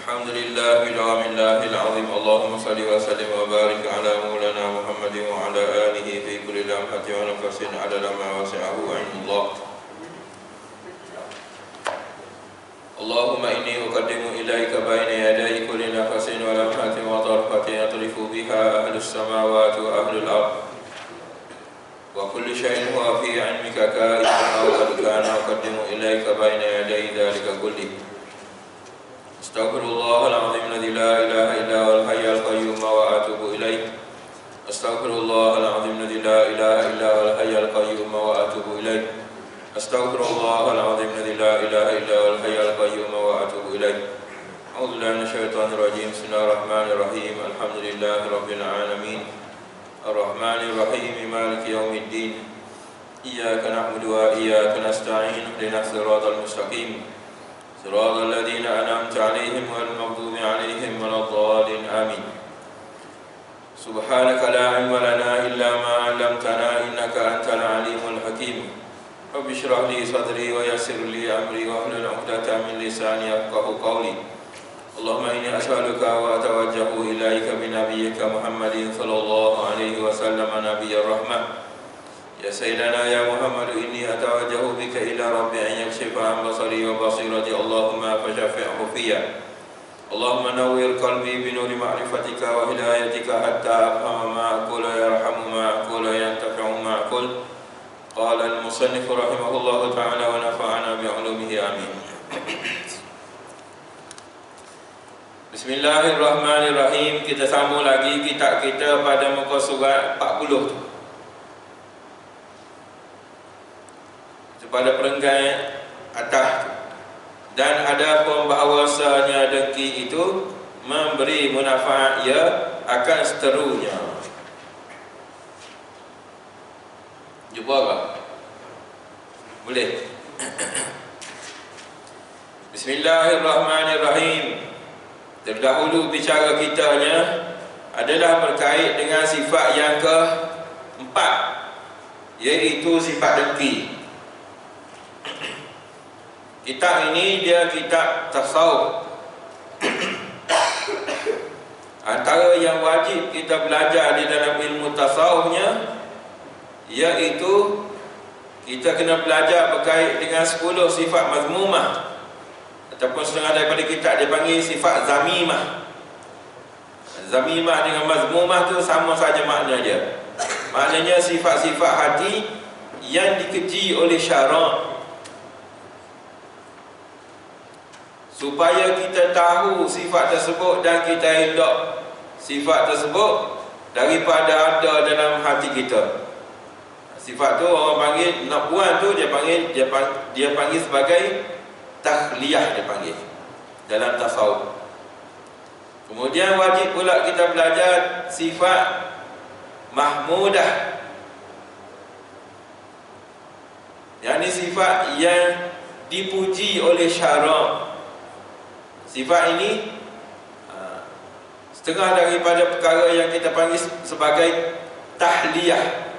الحمد لله بدعاء الله العظيم. اللهم صل وسلم وبارك على مولانا محمد وعلى آله في كل لمحة ونفس عدد ما وسعه علم الله. اللهم إني أقدم إليك بين يدي كل نفس ولمحة وطرفة يطرف بها أهل السماوات وأهل الأرض، وكل شيء هو في علمك كائن أو قد كان. أقدم إليك بين يدي ذلك كله. أستغفر الله العظيم الذي لا إله إلا هو الحي القيوم وأتوب إليه. أستغفر الله العظيم الذي لا إله إلا هو الحي القيوم وأتوب إليه. أستغفر الله العظيم الذي لا إله إلا هو الحي القيوم وأتوب إليه. أعوذ بالله من الشيطان الرجيم. بسم الله الرحمن الرحيم. الحمد لله رب العالمين الرحمن الرحيم مالك يوم الدين. إياك نعبد وإياك نستعين. اهدنا الصراط المستقيم صراط الذين أنعمت عليهم غير المغضوب عليهم ولا الضالين. آمين. سبحانك لا علم لنا إلا ما علمتنا إنك أنت العليم الحكيم. رب اشرح لي صدري ويسر لي أمري واحلل عقدة من لساني يفقهوا قولي. اللهم إني أسألك وأتوجه إليك بنبيك محمد صلى الله عليه وسلم نبي الرحمة. يا سيدنا يا محمد إني أتوجه بك إلى ربي أن يكشف عن بصري وبصيرتي. اللهم فشفعه فيا. اللهم نور قلبي بنور معرفتك وهدايتك حتى أفهم ما أقول يرحم ما أقول ينتفع ما أقول. قال المصنف رحمه الله تعالى ونفعنا بعلومه. آمين. Bismillahirrahmanirrahim. Kita sambung lagi kitab kita pada muka surat 40 tu. Pada perenggan atas tu. Dan ada pun bahawasanya dengki itu memberi manfaat ia akan seterusnya. Jumpa tak? Boleh? Bismillahirrahmanirrahim. Terdahulu bicara kitanya adalah berkait dengan sifat yang keempat, iaitu sifat dengki. Kitab ini dia kitab tasawuf. Antara yang wajib kita belajar di dalam ilmu tasawufnya, iaitu kita kena belajar berkait dengan 10 sifat mazmumah, ataupun setengah daripada kitab dia panggil sifat zamimah. Zamimah dengan mazmumah tu sama saja makna dia. Maknanya sifat-sifat hati yang dikeji oleh syarak, supaya kita tahu sifat tersebut dan kita elak sifat tersebut daripada ada dalam hati kita. Sifat tu orang panggil, nak buang tu dia panggil sebagai takhliyah, dia panggil dalam tasawuf. Kemudian wajib pula kita belajar sifat mahmudah, yakni sifat yang dipuji oleh syarak. Sifat ini setengah daripada perkara yang kita panggil sebagai tahliyah,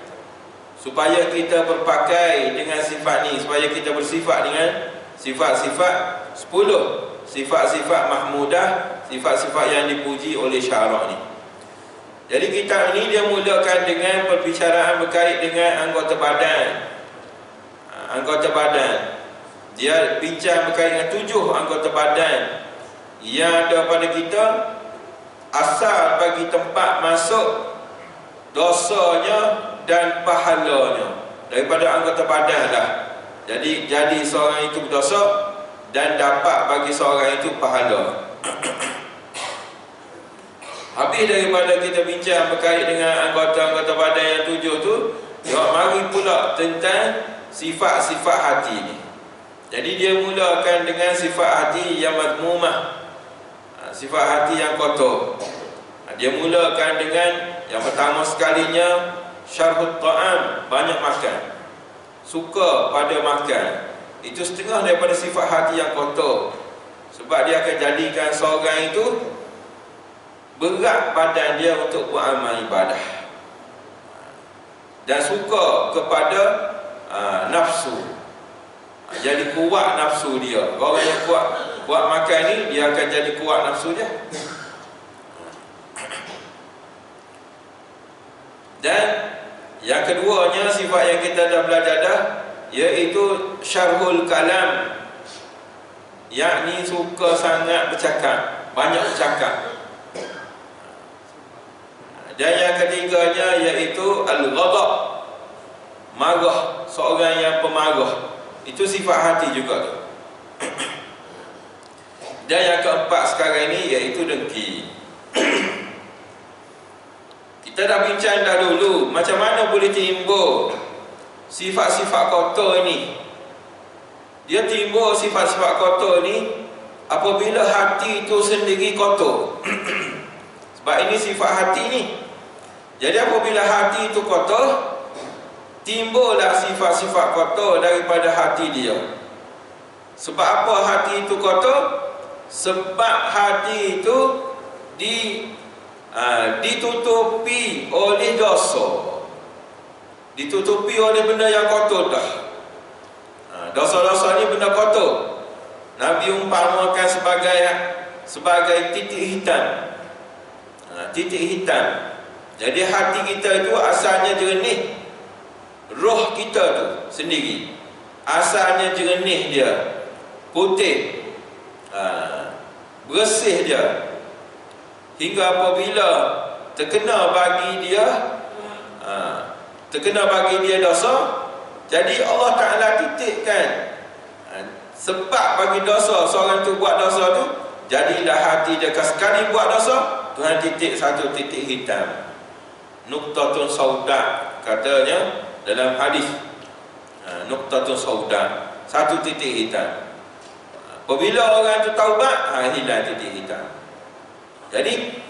supaya kita berpakai dengan sifat ni, supaya kita bersifat dengan sifat-sifat 10 sifat-sifat mahmudah, sifat-sifat yang dipuji oleh syarak ni. Jadi kitab ini dia mulakan dengan perbicaraan berkait dengan anggota badan. Anggota badan, dia bincang berkait dengan 7 anggota badan yang ada pada kita, asal bagi tempat masuk dosanya dan pahalanya daripada anggota badan lah. Jadi seorang itu berdosa dan dapat bagi seorang itu pahala. Habis daripada kita bincang berkait dengan anggota-anggota badan yang 7 tu, dia mari pula tentang sifat-sifat hati ni. Jadi dia mulakan dengan sifat hati yang mazmumah, sifat hati yang kotor. Dia mulakan dengan yang pertama sekalinya, syarhut ta'am, banyak makan, suka pada makan. Itu setengah daripada sifat hati yang kotor. Sebab dia akan jadikan seorang itu berat badan dia untuk buat amal ibadah, dan suka kepada nafsu. Jadi kuat nafsu dia. Orang yang kuat Kuat makan ni dia akan jadi kuat nafsu dia. Dan yang keduanya sifat yang kita dah belajar dah, iaitu syarhul kalam, yakni suka sangat bercakap, banyak bercakap. Dan yang ketiganya iaitu al-ghadab, marah, seorang yang pemarah. Itu sifat hati juga tu. Dan yang keempat sekarang ini iaitu dengki. Kita dah bincang dah dulu macam mana boleh timbul sifat-sifat kotor ini. Dia timbul sifat-sifat kotor ini apabila hati itu sendiri kotor. Sebab ini sifat hati ni. Jadi apabila hati itu kotor, timbullah sifat-sifat kotor daripada hati dia. Sebab apa hati itu kotor? Sebab hati itu ditutupi oleh dosa, ditutupi oleh benda yang kotor dah. Dosa-dosa ni benda kotor. Nabi umpamakan sebagai titik hitam. Titik hitam. Jadi hati kita itu asalnya jernih. Roh kita tu sendiri asalnya jernih dia, putih, bersih dia. Hingga apabila terkena bagi dia dosa, jadi Allah Ta'ala titikkan sebab bagi dosa, seorang tu buat dosa tu, jadilah hati dia sekali buat dosa, Tuhan titik satu titik hitam. Nuqtatun sauda katanya dalam hadis. Nuqtatun sauda, satu titik hitam. Apabila orang tu taubat, hilang titik hitam. Jadi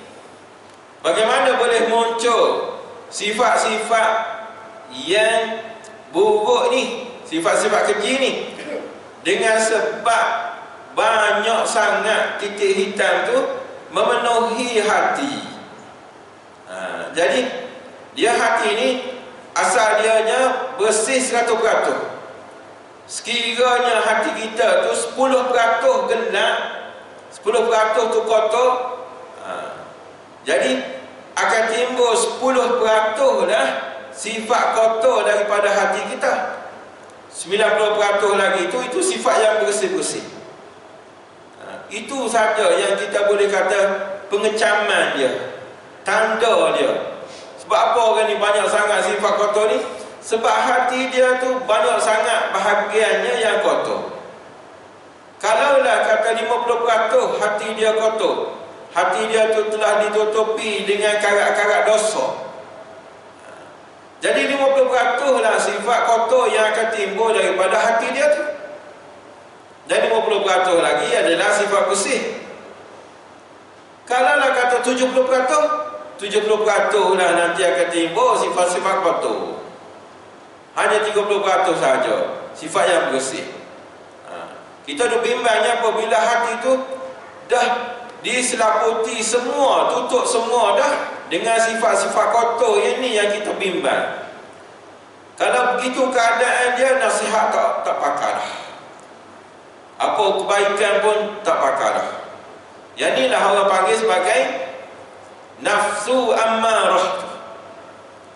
bagaimana boleh muncul sifat-sifat yang buruk ni, sifat-sifat keji ni? Dengan sebab banyak sangat titik hitam tu memenuhi hati. Jadi dia hati ni asal dianya bersih 100%. Sekiranya hati kita tu 10% gelap, 10% tu kotor, jadi akan timbul 10% lah sifat kotor daripada hati kita. 90% lagi itu sifat yang bersih-bersih. Itu saja yang kita boleh kata pengecaman dia, tanda dia. Sebab apa orang ni banyak sangat sifat kotor ni? Sebab hati dia tu banyak sangat bahagiannya yang kotor. Kalaulah kata 50% hati dia kotor, hati dia tu telah ditutupi dengan karat-karat dosa, jadi 50% lah sifat kotor yang akan timbul daripada hati dia tu. Dan 50% lagi adalah sifat bersih. Kalaulah kata 70% lah nanti akan timbul sifat-sifat kotor. Hanya 30% saja sifat yang bersih. Kita duk bimbangnya apabila hati itu dah diselaputi semua, tutup semua dah dengan sifat-sifat kotor ini yang kita bimbang. Kalau begitu keadaan dia, nasihat tak pakar dah, apa kebaikan pun tak pakar dah. Yang inilah orang panggil sebagai nafsu ammarah.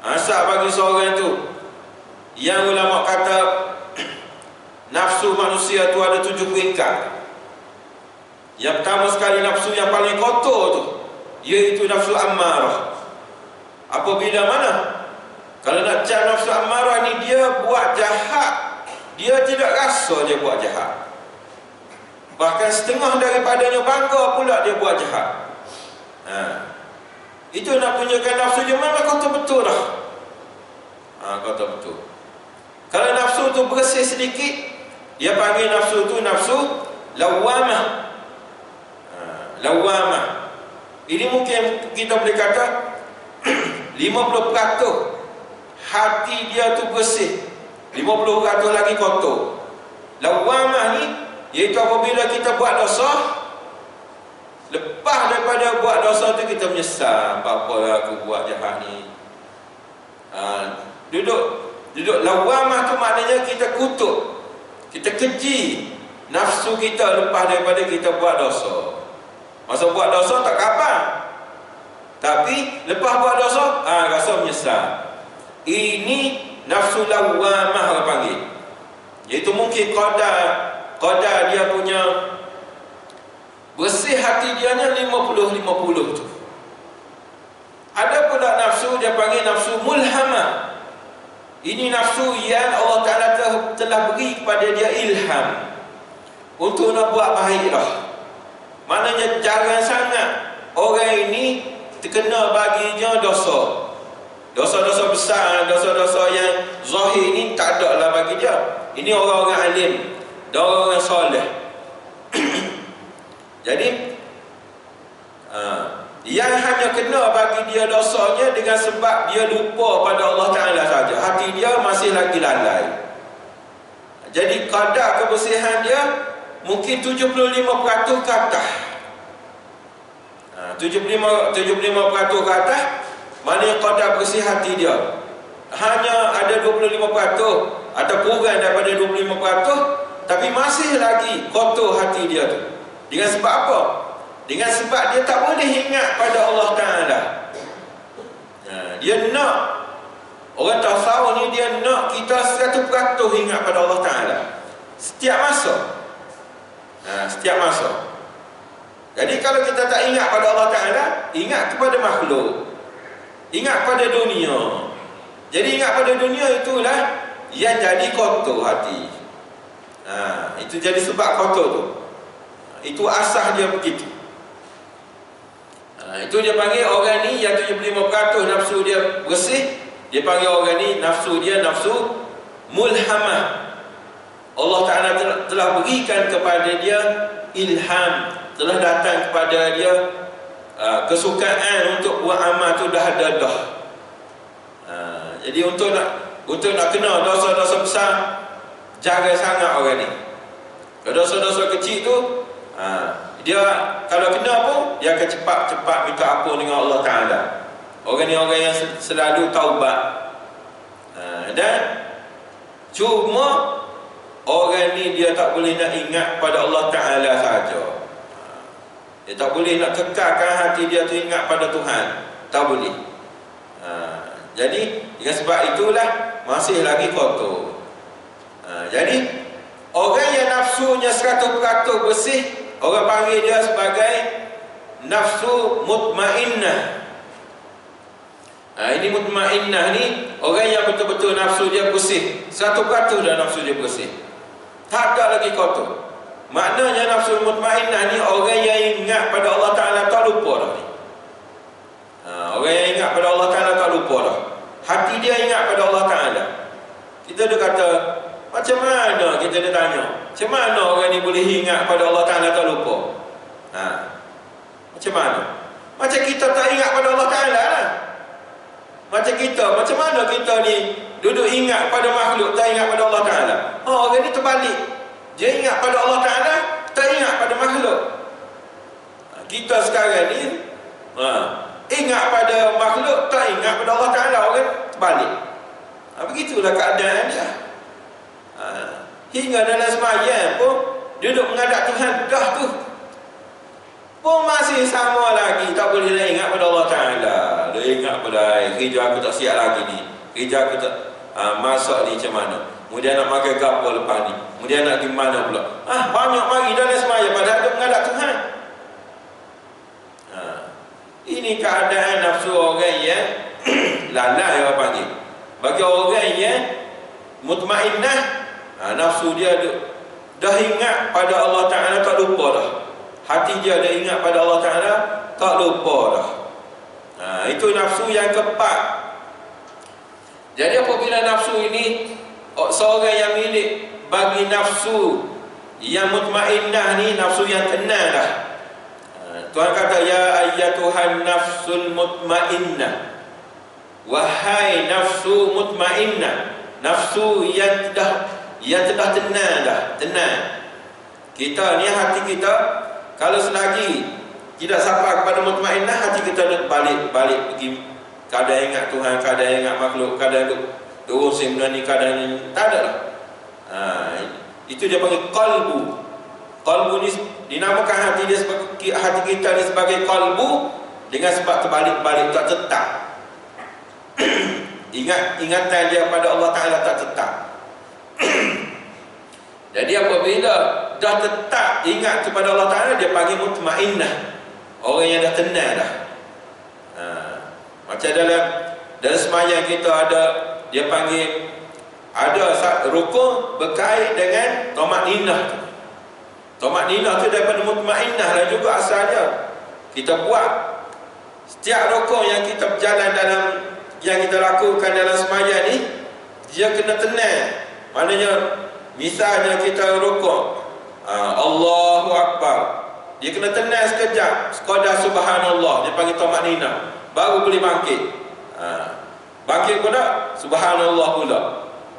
Asal bagi seorang tu, yang ulama kata nafsu manusia tu ada 7 peringkat. Yang pertama sekali nafsu yang paling kotor tu, iaitu nafsu ammarah. Apabila mana? Kalau nak cari nafsu ammarah ni, dia buat jahat, dia tidak rasa dia buat jahat. Bahkan setengah daripadanya bangga pula dia buat jahat. Itu nak tunjukkan nafsu dia memang kotor betul dah. Kotor betul. Kalau nafsu tu bersih sedikit, dia panggil nafsu tu nafsu lawamah. Lawamah. Ini mungkin kita boleh kata 50% hati dia tu bersih, 50% lagi kotor. Lawamah ni iaitu apabila kita buat dosa, lepas daripada buat dosa tu kita menyesal, apa aku buat jahat ni. Duduk lawamah tu maknanya kita kutuk, kita keji, nafsu kita lepas daripada kita buat dosa. Masa buat dosa tak kapan, tapi lepas buat dosa rasa menyesal. Ini nafsu lawamah orang panggil. Iaitu mungkin qadar dia punya bersih hati dia nya 50-50 tu. Ada pula nafsu dia panggil nafsu mulhamah. Ini nafsu yang Allah Ta'ala telah beri kepada dia ilham untuk nak buat baiklah. Maknanya jarang sangat orang ini terkena baginya dosa. Dosa-dosa besar, dosa-dosa yang zahir ni tak ada lah bagi dia. Ini orang-orang alim dan orang-orang soleh. Jadi yang hanya kena bagi dia dosanya dengan sebab dia lupa pada Allah Ta'ala saja. Hati dia masih lagi lalai. Jadi kadar kebersihan dia mungkin 75% ke atas. 75% ke atas, maknanya kadar bersih hati dia hanya ada 25% atau kurang daripada 25%, tapi masih lagi kotor hati dia tu. Dengan sebab apa? Dengan sebab dia tak boleh ingat pada Allah Ta'ala. Dia nak, orang tasawuf ni dia nak kita 100% ingat pada Allah Ta'ala setiap masa. Setiap masa. Jadi kalau kita tak ingat pada Allah Ta'ala, ingat kepada makhluk, ingat pada dunia. Jadi ingat pada dunia itulah yang jadi kotor hati. Itu jadi sebab kotor tu. Itu asas dia begitu. Itu dia panggil orang ni yang 75% nafsu dia bersih. Dia panggil orang ni nafsu dia nafsu mulhamah. Allah Ta'ala telah berikan kepada dia ilham, telah datang kepada dia kesukaan untuk buat amal tu dah ada dah. Jadi untuk nak kena dosa-dosa besar, jaga sangat orang ni. Kalau dosa-dosa kecil tu dia kalau kena pun dia akan cepat-cepat minta ampun dengan Allah Ta'ala. Orang ni orang yang selalu taubat. Dan cuma orang ni dia tak boleh nak ingat pada Allah Ta'ala saja. Dia tak boleh nak kekalkan hati dia tu ingat pada Tuhan. Tak boleh. Jadi dengan sebab itulah masih lagi kotor. Jadi orang yang nafsunya 100% bersih, orang panggil dia sebagai nafsu mutmainnah. Ini mutmainnah ni orang yang betul-betul nafsu dia bersih, 100% dah nafsu dia bersih, tak ada lagi kotor. Maknanya nafsu mutmainnah ni orang yang ingat pada Allah Ta'ala tak lupa dah ni. Orang yang ingat pada Allah Ta'ala tak lupa dah. Hati dia ingat pada Allah Ta'ala. Kita dah kata, macam mana kita dah tanya, macam mana orang ni boleh ingat pada Allah Ta'ala tak lupa? Macam mana? Macam kita tak ingat pada Allah Ta'ala lah. Macam mana kita ni duduk ingat pada makhluk, tak ingat pada Allah Ta'ala. Orang ni terbalik. Dia ingat pada Allah Ta'ala, tak ingat pada makhluk. Kita sekarang ni ingat pada makhluk, tak ingat pada Allah Ta'ala. Orang terbalik. Begitulah keadaan dia. Hingga dalam sembahyang pun duduk menghadap Tuhan dah tu pun masih sama lagi, tak boleh nak ingat pada Allah Ta'ala. Dia ingat pada kerja aku tak siap lagi ni, kerja aku tak masak ni macam mana, kemudian nak makan kapal lepas ni, kemudian nak pergi mana pula. Banyak mari dalam sembahyang padahal duduk menghadap Tuhan. Ini keadaan nafsu orang yang lalai orang panggil. Bagi orang yang mutmainnah, nafsu dia dah ingat pada Allah Ta'ala, tak lupa dah. Hati dia dah ingat pada Allah Ta'ala, tak lupa dah. Itu nafsu yang keempat. Jadi apabila nafsu ini seorang yang milik bagi nafsu yang mutmainnah ni, nafsu yang tenang dah. Tuhan kata, ya ayyatuhan nafsul mutmainnah, wahai nafsu mutmainnah, nafsu yang telah tenang dah, tenang. Kita ni hati kita kalau selagi tidak sampai kepada mutmainnah, hati kita balik pergi kadang ingat Tuhan, kadang ingat makhluk, kadang turun sembilan ni, kadang ni tak ada lah. Itu dia panggil qalbu. Qalbu ni dinamakan hati dia sebagai hati kita ni sebagai qalbu dengan sebab terbalik-balik, tak tetap. Ingatan dia pada Allah Ta'ala tak tetap. Jadi apabila dah tetap ingat kepada Allah Ta'ala, dia panggil mutmainnah, orang yang dah tenang dah. Macam dalam sembahyang kita ada, dia panggil, ada rukun berkait dengan tamakninah. Tamakninah tu daripada mutmainnah lah juga asalnya. Kita buat setiap rukun yang kita berjalan dalam, yang kita lakukan dalam sembahyang ni, dia kena tenang. Maknanya misalnya kita rukun, Allahu Akbar, dia kena tenang sekejap, sekadar subhanallah, dia panggil tamakninah, baru boleh bangkit. Bangkit pula subhanallah pula.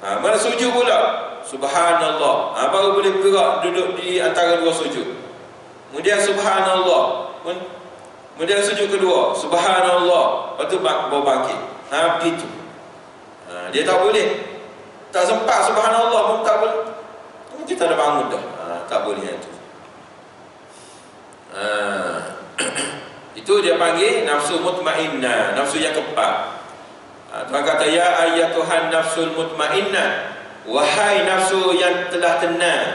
Mana sujud pula subhanallah, baru boleh bergerak duduk di antara dua sujud. Kemudian subhanallah, kemudian sujud kedua subhanallah, lepas tu baru bangkit. Begitu. Dia tak boleh, tak sempat subhanallah pun tak boleh, kita dah bangun dah. Tak boleh itu. Itu dia panggil nafsu mutmainnah, nafsu yang keempat. Tuhan kata, ya ayyatuhan nafsul mutmainnah, wahai nafsu yang telah tenang,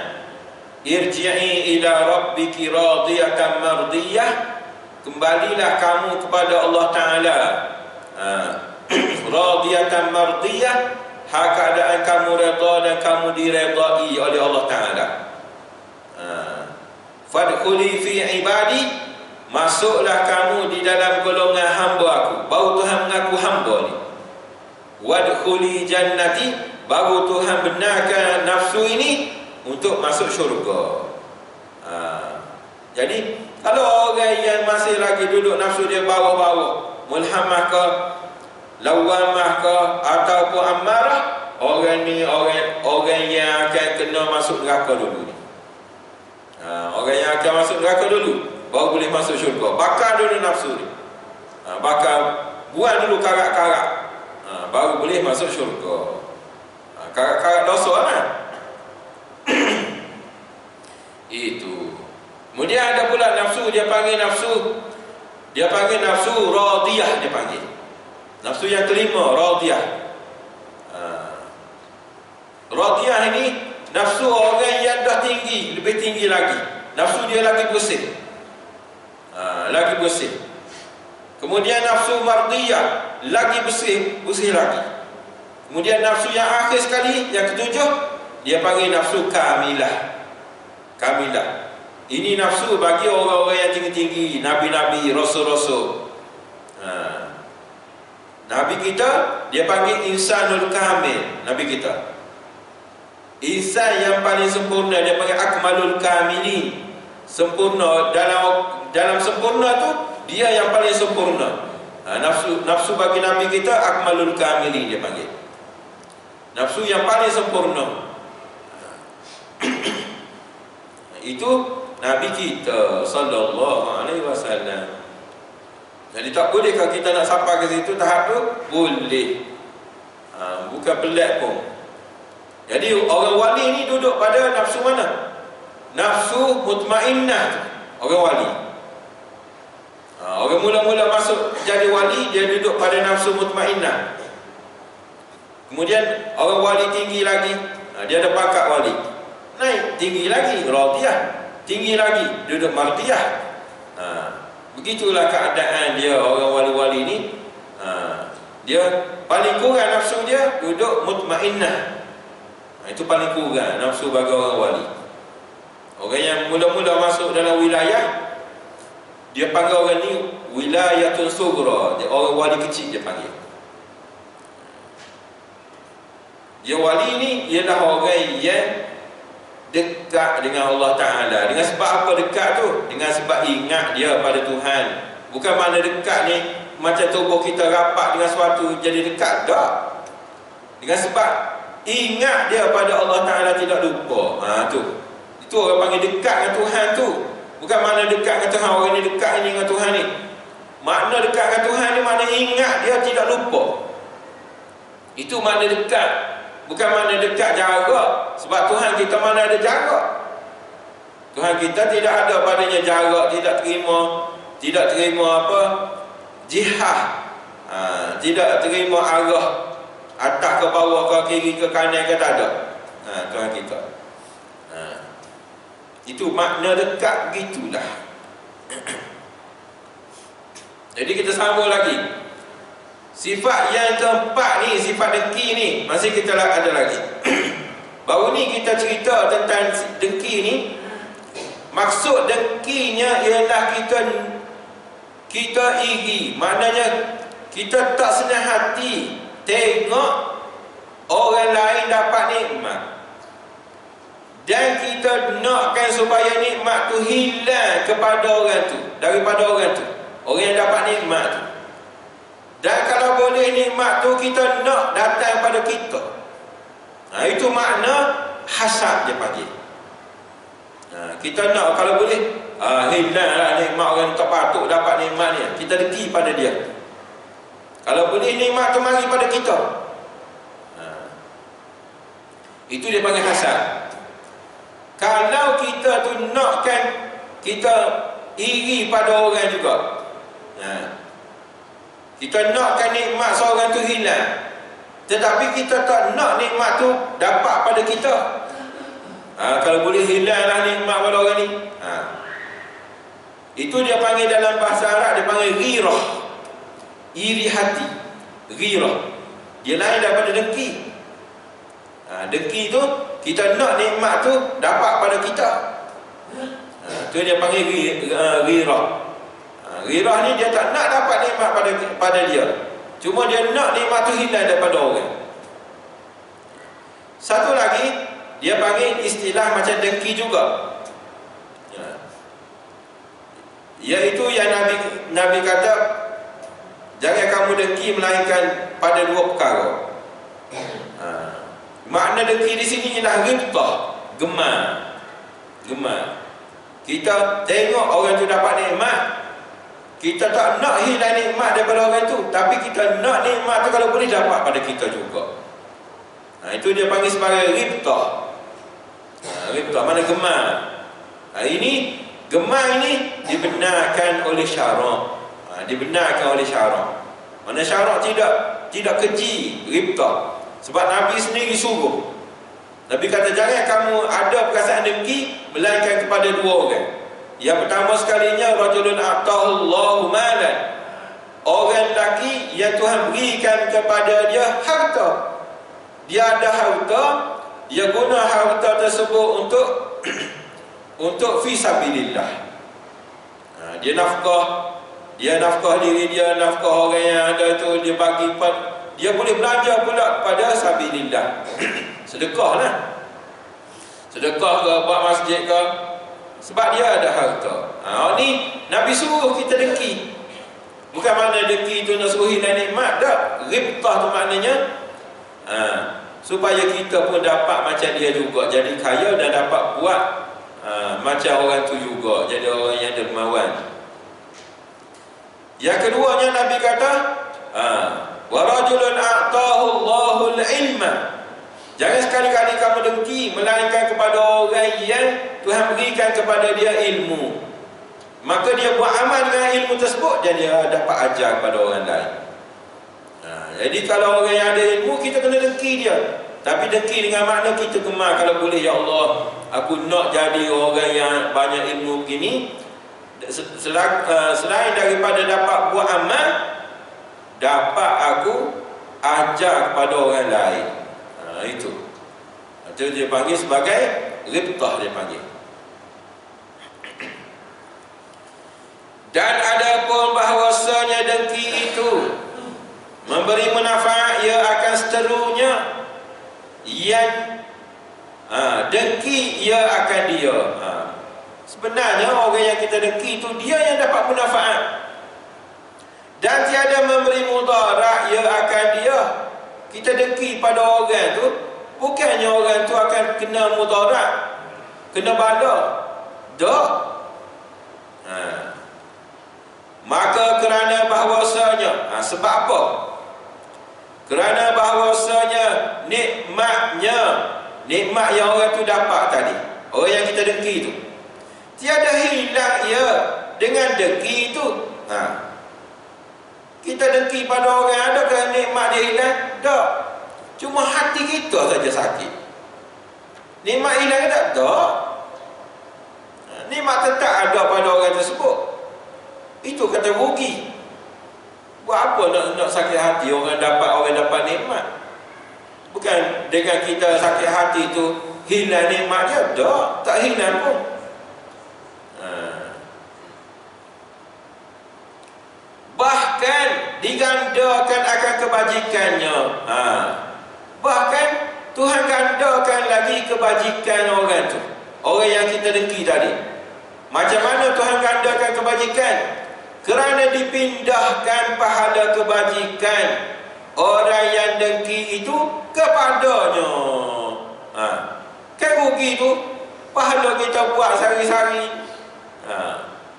irji'i ila rabbiki radiyatan mardiyah, kembalilah kamu kepada Allah Ta'ala, radiyatan mardiyah, hak keadaan kamu redha dan kamu diredai oleh Allah Ta'ala. Fadkhuli fi ibadi, masuklah kamu di dalam golongan hamba aku. Baru Tuhan mengaku hamba ni. Wadkhuli jannati, baru Tuhan benarkan nafsu ini untuk masuk syurga. Jadi kalau orang yang masih lagi duduk nafsu dia bawah-bawah, mulhamah ke, lawamah ke, ataupun amarah, orang ni orang yang akan kena masuk neraka dulu ni. Orang yang akan masuk neraka dulu baru boleh masuk syurga. Bakar dulu nafsu ni, bakar, buang dulu karat-karat, baru boleh masuk syurga. Karat-karat dosa lah. Itu. Kemudian ada pula nafsu, dia panggil nafsu radiyah, dia panggil. Nafsu yang kelima, radiyah. Radiyah ini nafsu orang yang dah tinggi, lebih tinggi lagi. Nafsu dia lagi bersih, lagi bersih. Kemudian nafsu mardiyah, lagi bersih lagi. Kemudian nafsu yang akhir sekali, yang ketujuh, dia panggil nafsu kamilah. Kamilah. Ini nafsu bagi orang-orang yang tinggi-tinggi, nabi-nabi, rasul-rasul. Nabi kita, dia panggil insanul kamil. Nabi kita, insan yang paling sempurna, dia panggil akmalul kamili. Sempurna, dalam sempurna tu dia yang paling sempurna. Nafsu bagi Nabi kita akmalul kamili, dia panggil. Nafsu yang paling sempurna. Itu Nabi kita sallallahu alaihi wasallam. Jadi tak boleh kalau kita nak sampai ke situ tahap tu, boleh. Bukan pelik pun. Jadi orang wali ni duduk pada nafsu mana? Nafsu mutmainnah, orang wali. Orang mula-mula masuk jadi wali, dia duduk pada nafsu mutmainnah. Kemudian orang wali tinggi lagi, dia ada pangkat wali, naik tinggi lagi, radiyah. Tinggi lagi, duduk mardiyah. Begitulah keadaan dia, orang wali-wali ni. Dia paling kurang nafsu dia duduk mutmainnah. Itu paling kurang nafsu bagi orang wali. Orang yang mula-mula masuk dalam wilayah, dia panggil orang ni wilayatun sughra, orang wali kecil dia panggil. Dia wali ni ialah orang yang dekat dengan Allah Ta'ala. Dengan sebab apa dekat tu? Dengan sebab ingat dia pada Tuhan. Bukan mana dekat ni macam tubuh kita rapat dengan sesuatu jadi dekat, tak. Dengan sebab ingat dia pada Allah Ta'ala, tidak lupa. Itu orang panggil dekat dengan Tuhan tu. Bukan mana dekat dengan Tuhan, orang ni dekat ni dengan Tuhan ni. Makna dekat dengan Tuhan ni makna ingat dia tidak lupa. Itu makna dekat. Bukan mana dekat jarak. Sebab Tuhan kita mana ada jarak. Tuhan kita tidak ada padanya jarak, tidak terima apa jihad, tidak terima arah atas ke bawah, ke kiri, ke kanan, ke tak ada. Tuhan kita. Itu makna dekat gitulah. Jadi kita sambung lagi. Sifat yang keempat ni, sifat dengki ni, masih kita ada lagi. Baru ni kita cerita tentang dengki ni. Maksud dengkinya ialah kita iri. Maknanya kita tak senang hati tengok orang lain dapat nikmat, dan kita nakkan supaya nikmat tu hilang kepada orang tu, daripada orang tu, orang yang dapat nikmat tu. Dan kalau boleh nikmat tu kita nak datang pada kita. Itu makna hasad dia panggil. Kita nak kalau boleh hilanglah nikmat orang tak patut dapat nikmat ni. Kita dengki pada dia. Kalau boleh nikmat tu mari pada kita. Itu dia panggil hasad. Kalau kita tu nakkan kita iri pada orang juga. Kita nakkan nikmat seorang tu hilang, tetapi kita tak nak nikmat tu dapat pada kita. Kalau boleh hilanglah nikmat pada orang ni. Itu dia panggil dalam bahasa Arab, dia panggil ghirah. Iri hati, ghirah. Dia lain daripada dengki. Dengki tu kita nak nikmat tu dapat pada kita. Tu dia panggil ghirah. Ghirah ni dia tak nak dapat nikmat pada dia, cuma dia nak nikmat tu hilang daripada orang. Satu lagi dia panggil istilah macam dengki juga, iaitu yang Nabi kata jangan kamu dengki melainkan pada dua perkara. Makna dengki di sini ialah ghibtah, gemar. Kita tengok orang tu dapat nikmat, kita tak nak hilang nikmat daripada orang tu, tapi kita nak nikmat tu kalau boleh dapat pada kita juga. Itu dia panggil sebagai ghibtah. Ghibtah mana gemar. Ini gemar ini dibenarkan oleh syarak. Dibenarkan oleh syarak. Mana syarak tidak keji ghibtah. Sebab Nabi sendiri suruh. Nabi kata jangan kamu ada perasaan dengki melainkan kepada dua orang. Yang pertama sekalinya rajulun atahullahu malan, orang lelaki yang Tuhan berikan kepada dia harta. Dia ada harta, dia guna harta tersebut untuk fisabilillah. Dia nafkah diri dia, nafkah orang yang ada tu dia bagi, dia boleh belanja pula pada sabilillah. Sedekah lah. Sedekah ke, buat masjid ke, sebab dia ada harta. Ni Nabi suruh kita dengki. Bukan makna dengki tu nak suruh hilang nikmat, tak. Ghibtah tu maknanya supaya kita pun dapat macam dia juga, jadi kaya dan dapat buat macam orang tu juga, jadi orang yang dermawan. Yang keduanya Nabi kata wa rajulun a'tahu Allahul ilma, jangan sekali-kali kamu dengki melainkan kepada orang yang Tuhan berikan kepada dia ilmu, maka dia buat amal dengan ilmu tersebut dan dia dapat ajar kepada orang lain. Jadi kalau orang yang ada ilmu, kita kena dengki dia, tapi dengki dengan makna kita gemar. Kalau boleh, ya Allah, aku nak jadi orang yang banyak ilmu begini, selain daripada dapat buat amal, dapat aku ajar kepada orang lain. Itu dia panggil sebagai ghibtah, dia panggil. Dan ada pun bahawasanya dengki itu memberi manfaat, ia akan seterunya yang dengki ia akan dia. Sebenarnya orang yang kita dengki itu dia yang dapat manfaat, dan tiada memberi mudarat, ia akan dia. Kita dengki pada orang tu, bukannya orang tu akan kena mudarat, kena bala, tak. Maka kerana bahawasanya, sebab apa? Kerana bahawasanya nikmat yang orang tu dapat tadi, orang yang kita dengki tu, Dengan dengki itu, kita dengki pada orang, adakah nikmat dia hilang? Tak. Cuma hati kita saja sakit. Nikmat hilang tak? Tak. Nikmat tetap ada pada orang tersebut. Itu kata rugi. Buat apa nak sakit hati orang dapat nikmat? Bukan dengan kita sakit hati itu hilang nikmat dia. Tak hilang pun. Bahkan digandakan akan kebajikannya. Bahkan Tuhan gandakan lagi kebajikan orang tu, orang yang kita dengki tadi. Macam mana Tuhan gandakan kebajikan? Kerana dipindahkan pahala kebajikan orang yang dengki itu kepadanya. Kan rugi tu pahala kita buat sehari-hari.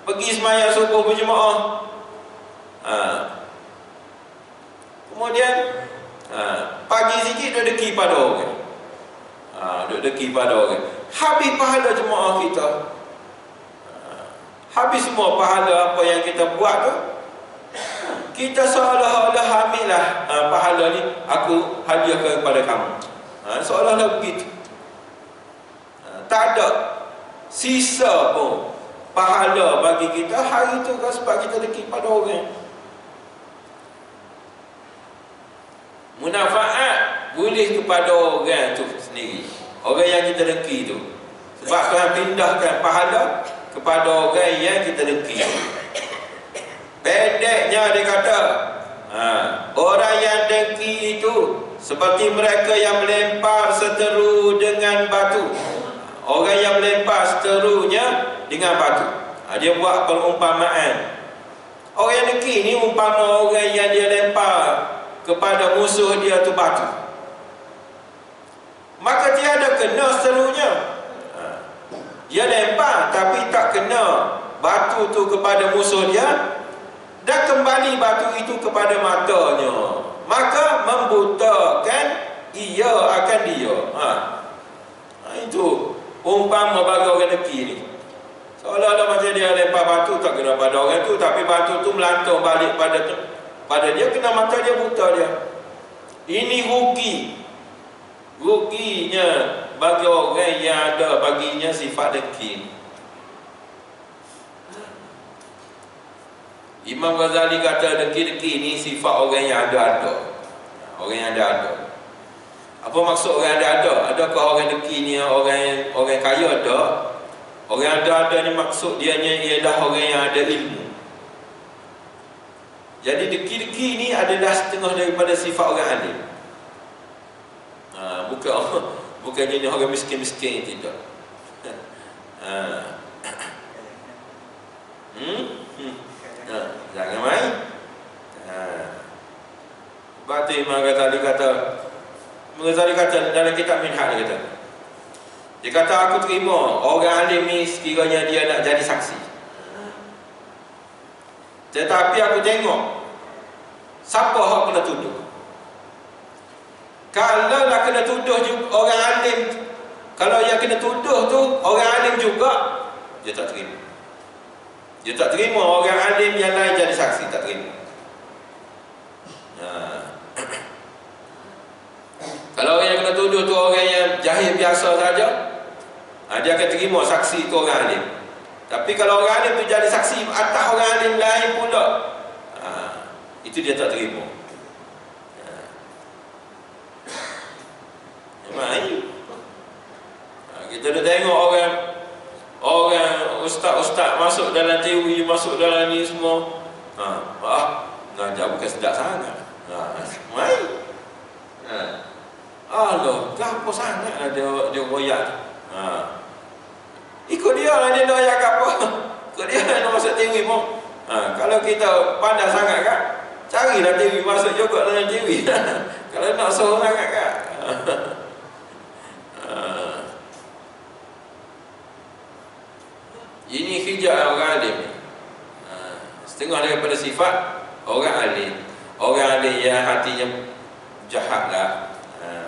Pergi sembahyang subuh berjemaah. Kemudian pagi sikit dia dengki pada orang. Dia dengki pada orang. Habis pahala jemaah kita. Habis semua pahala apa yang kita buat tu. Kita seolah-olah ambillah pahala ni aku hadiahkan kepada kamu. Seolah-olah begitu. Tak ada sisa pun pahala bagi kita hari tu kan, sebab kita dengki pada orang. Munafaat boleh kepada orang tu sendiri, orang yang kita dengki tu. Sebab Tuhan pindahkan pahala kepada orang yang kita dengki. Pendeknya dia kata, orang yang dengki itu seperti mereka yang melempar seteru dengan batu. Orang yang melempar seterunya dengan batu. Dia buat perumpamaan. Orang yang dengki ni umpama orang yang dia lempar kepada musuh dia tu batu. Maka tiada kena seterunya. Dia lempar tapi tak kena batu tu kepada musuh dia, dan kembali batu itu kepada matanya, maka membutakan ia akan dia. Itu umpama bagi orang dengki ni. Seolah-olah macam dia lempar batu tak kena pada orang tu, tapi batu tu melantung balik pada dia, kena mata dia, buta dia. Ini ruginya bagi orang yang ada baginya sifat dengki. Imam Ghazali kata dengki-dengki ni sifat orang yang ada. Orang yang ada. Apa maksud orang yang ada? Adakah orang dengki ni orang kaya? Ada. Orang yang ada ni maksud dia ialah orang yang ada ilmu. Jadi dengki-dengki ni adalah setengah daripada sifat orang alim. Bukan jenis orang miskin-miskin, tidak. Jangan main. Sebab tu Imam Ghazali kata dalam kitab Minhaj, dia kata aku terima orang alim ni sekiranya dia nak jadi saksi, tetapi aku tengok siapa yang kena tuduh. Kalau nak kena tuduh juga orang alim, kalau yang kena tuduh tu orang alim juga, dia tak terima. Dia tak terima orang alim yang lain jadi saksi, tak terima. Kalau orang yang kena tuduh tu orang yang jahil biasa saja, dia akan terima saksi tu orang alim. Tapi kalau orang alim tu jadi saksi atas orang alim lain pula, itu dia tak terima. Kita dah tengok orang ustaz-ustaz masuk dalam teori, masuk dalam ni semua. Ngajar bukan sedap sangat. Mai. Allah, gapo sangat dia royak. Ikut dia lah dia nak royak apa. Ikut dia nak masuk teori pun. Kalau kita pandai sangat kan, carilah teori masuk juga dalam teori. Kalau nak suruh sangat kan. Ini hijab orang alim. Setengah daripada sifat orang alim. Orang alim yang hatinya jahat lah.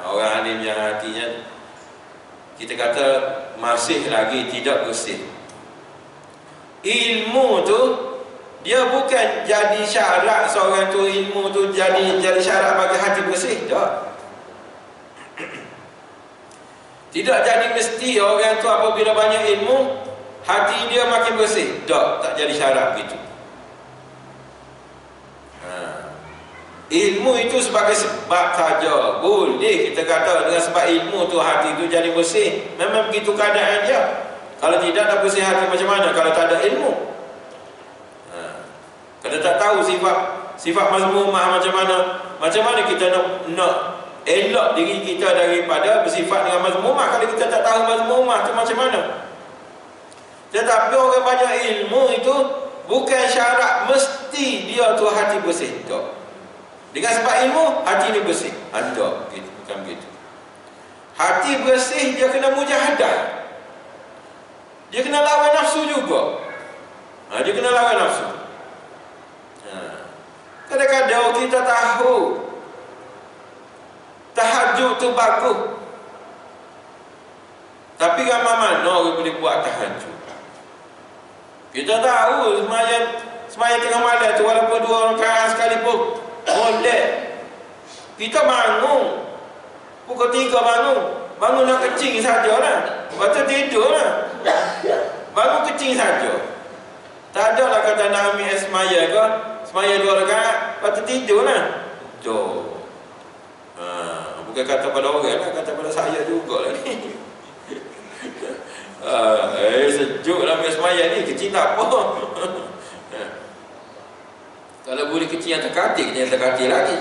Orang alim yang hatinya, kita kata, masih lagi tidak bersih. Ilmu tu Dia bukan jadi syarat seorang tu ilmu tu jadi syarat bagi hati bersih. Tak. Tidak jadi mesti orang tu apabila banyak ilmu hati dia makin bersih. Tak jadi syarat begitu. Ilmu itu sebagai sebab saja. Boleh kita kata dengan sebab ilmu tu hati tu jadi bersih. Memang begitu keadaan dia. Kalau tidak nak bersih hati macam mana kalau tak ada ilmu? Kalau tak tahu sifat mazmumah macam mana kita nak elok diri kita daripada bersifat dengan mazmumah kalau kita tak tahu mazmumah tu macam mana. Tetapi orang banyak ilmu itu bukan syarat mesti dia tu hati bersih. Tak. Dengan sebab ilmu hati ni bersih. Tak, bukan begitu. Hati bersih dia kena mujahadah. Dia kena lawan nafsu juga. Dia kena lawan nafsu. Kadang-kadang kita tahu tahajud tu bagus, tapi ramai mana orang boleh buat tahajud? Kita tahu semayang tengah malam tu walaupun 2 rakaat sekalipun boleh. Kita bangun pukul 3 bangun nak kecing sajalah, lepas tu tidur lah. Bangun kecing saja. Tak ada lah kata nak ambil semaya ke, semaya 2 rakaat, lepas tu tidur lah. Bukan kata pada orang lah, kata pada saya juga lah ni. Sejuk lah ambil semaya ni, kecil tak apa. Kalau boleh kecil yang terkatil, kecil yang terkatil lagi.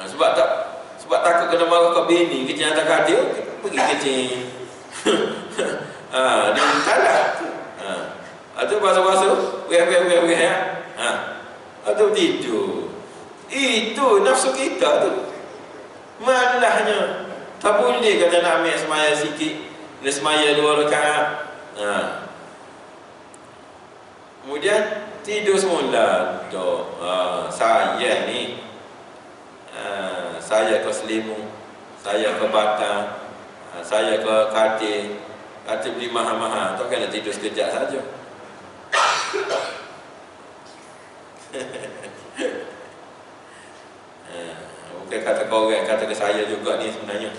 Sebab takut kena marah ke bini, kecil yang terkatil, pergi kecil. Dia kalah. Atau basuh-basuh, weh. Atau tidur. Itu nafsu kita tu. Malahnya tak boleh kata nak ambil semaya sikit, nak semaya 2 rakaat. Kemudian tidur semula. Saya ni saya ke selimut, saya ke batang, saya ke katil beli mahal-mahal. Tak kena tidur sekejap saja. Bukan kata kau orang, kata ke saya juga ni sebenarnya.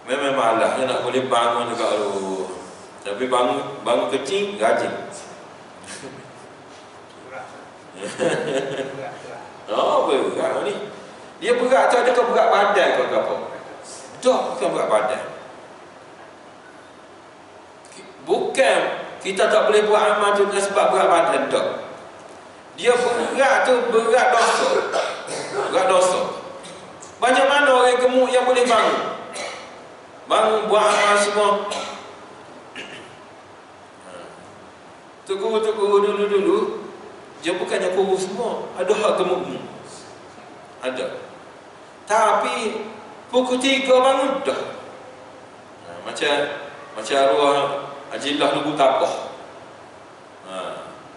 Memang malah nak boleh bangun juga lu. Tapi bangun kecil rajin. Berat ni. Dia berat tu adakah berat badan ke apa? Tak, bukan berat badan. Bukan kita tak boleh buat amal tu dengan sebab berat badan, tak. Dia berat tu berat dosa. Berat dosa. Banyak mana orang gemuk yang boleh bangun buat amal semua. Tukuru dulu dia bukannya kurus semua. Ada hak gemuk. Ada. Tapi pukul 3 bangun dah. Macam arwah Hajilah Lugu Tapah.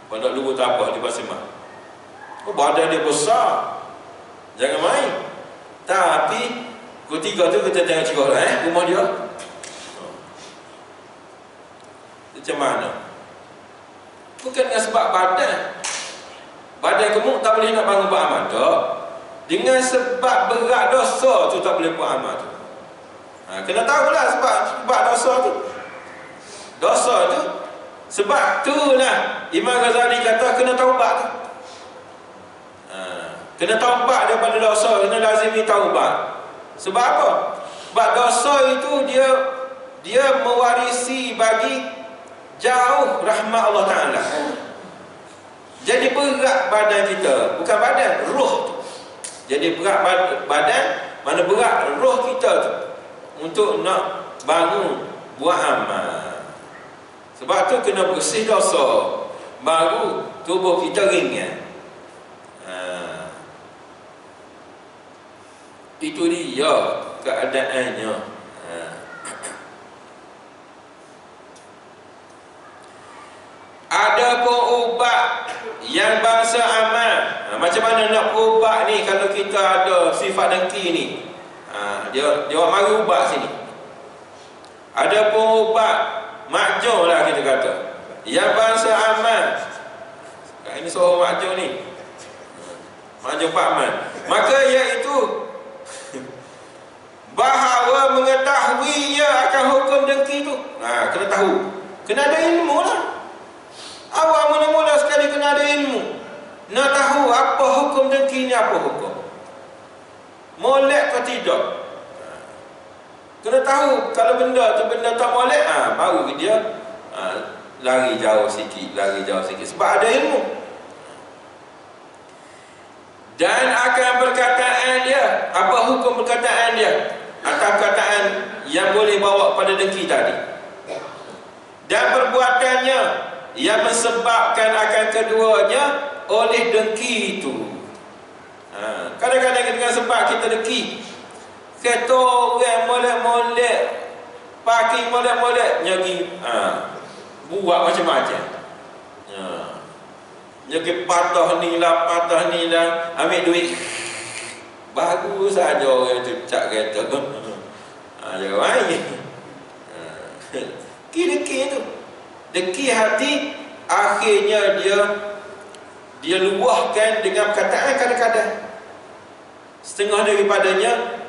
Pondok Lugu Tapah di Pasimah. Badan dia besar. Jangan main. Tapi pukul 3 tu kita tengok cerah rumah dia. Macam mana? Bukan dengan sebab badan gemuk tak boleh nak bangun buat amal, tak. Dengan sebab berat dosa tu tak boleh buat amal tu. Kena tahulah sebab dosa tu. Dosa tu sebab tu lah Imam Ghazali kata kena taubat tu. Kena taubat daripada dosa, kena lazimi taubat. Sebab apa? Sebab dosa itu dia mewarisi bagi jauh rahmat Allah Ta'ala. Jadi berat badan kita, bukan badan, roh tu. Jadi berat badan, mana berat roh kita tu untuk nak bangun buat amal. Sebab tu kena bersih dosa, baru tubuh kita ringan. Itu dia keadaannya. Ada pun ubat yang bangsa amal. Macam mana nak ubat ni kalau kita ada sifat dengki ni? Dia mari ubat sini. Ada pun ubat makjur lah kita kata, yang bangsa amal. Ini seorang makjur ni, makjur Pak Man. Maka iaitu bahawa mengetahuinya akan hukum dengki tu, kena tahu, kena ada ilmu lah. Awal mula-mula sekali kena ada ilmu, nak tahu apa hukum dengki ni, apa hukum, molek ke tidak. Kena tahu. Kalau benda tu benda tak molek, baru dia lari jauh sikit, sebab ada ilmu. Dan akan perkataan dia, apa hukum perkataan dia, atau perkataan yang boleh bawa pada dengki tadi, dan perbuatannya yang menyebabkan akan keduanya oleh dengki itu. Kadang-kadang dengan sebab kita dengki, kata orang molek-molek, parking molek-molek, nyagi buat macam-macam, nyagi patah ni lah, ambil duit. Bagus saja orang tu cak kereta. Jangan main. Dengki tu, dengki hati, akhirnya dia luahkan dengan perkataan kadang-kadang. Setengah daripadanya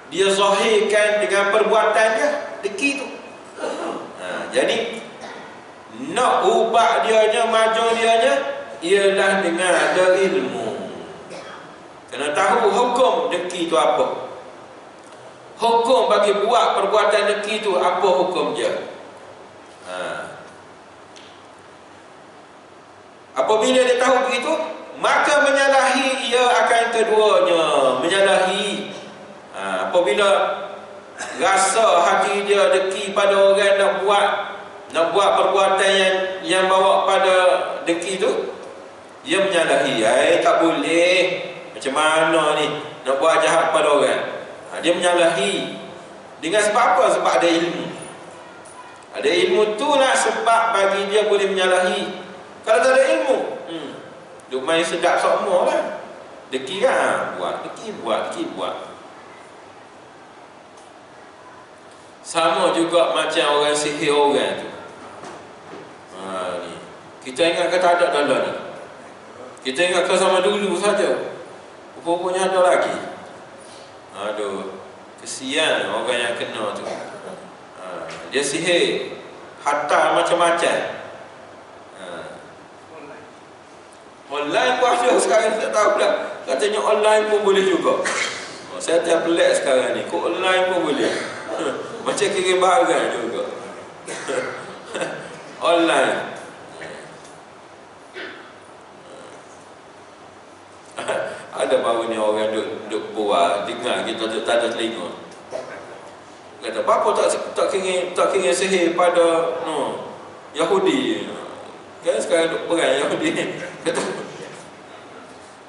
dia zahirkan dengan perbuatannya, dengki tu. Jadi nak ubah dianya, maju dianya, ialah dengan ada ilmu. Kena tahu hukum dengki itu apa. Hukum bagi buat perbuatan dengki itu apa hukum dia. Apabila dia tahu begitu, maka menyalahi ia akan keduanya. Menyalahi apabila rasa hati dia dengki pada orang, nak buat perbuatan yang bawa pada dengki itu, dia menyalahi. Tak boleh. Macam mana ni nak buat jahat pada orang? Dia menyalahi. Dengan sebab apa? Sebab ada ilmu. Ada ilmu tu lah sebab bagi dia boleh menyalahi. Kalau tak ada ilmu, duk main sedap semua lah. Dengki kan, dengki buat. Sama juga macam orang sihir orang tu. Ni. Kita ingat kata ada dalam ni. Kita ingat ke sama dulu saja. Rupanya ada lagi. Aduh, kesian orang yang kena tu. Dia sihir, hatta macam-macam. Online pun ada sekarang, tak tahu dah. Katanya online pun boleh juga. Saya tak pelik sekarang ni, kok online pun boleh. Macam kirim barang juga. Online. Ada baru ni orang duk buat, dengar kita tak ada telinga. Kata, apa tak kira sihir pada Yahudi. Kan sekarang duk perang Yahudi. Kata,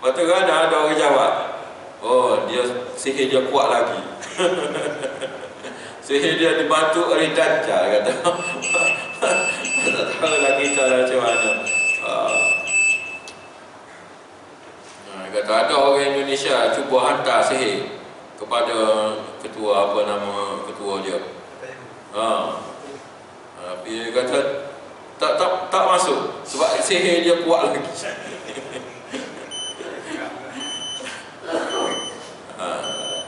lepas tu kan ada orang jawab, dia sihir dia kuat lagi. Sihir dia dibantu oleh Dajjal, kata. Tak tahu lagi cara macam mana. Kata ada orang Indonesia cuba hantar sihir kepada ketua, apa nama ketua dia. Tapi dia kata tak masuk sebab sihir dia kuat lagi.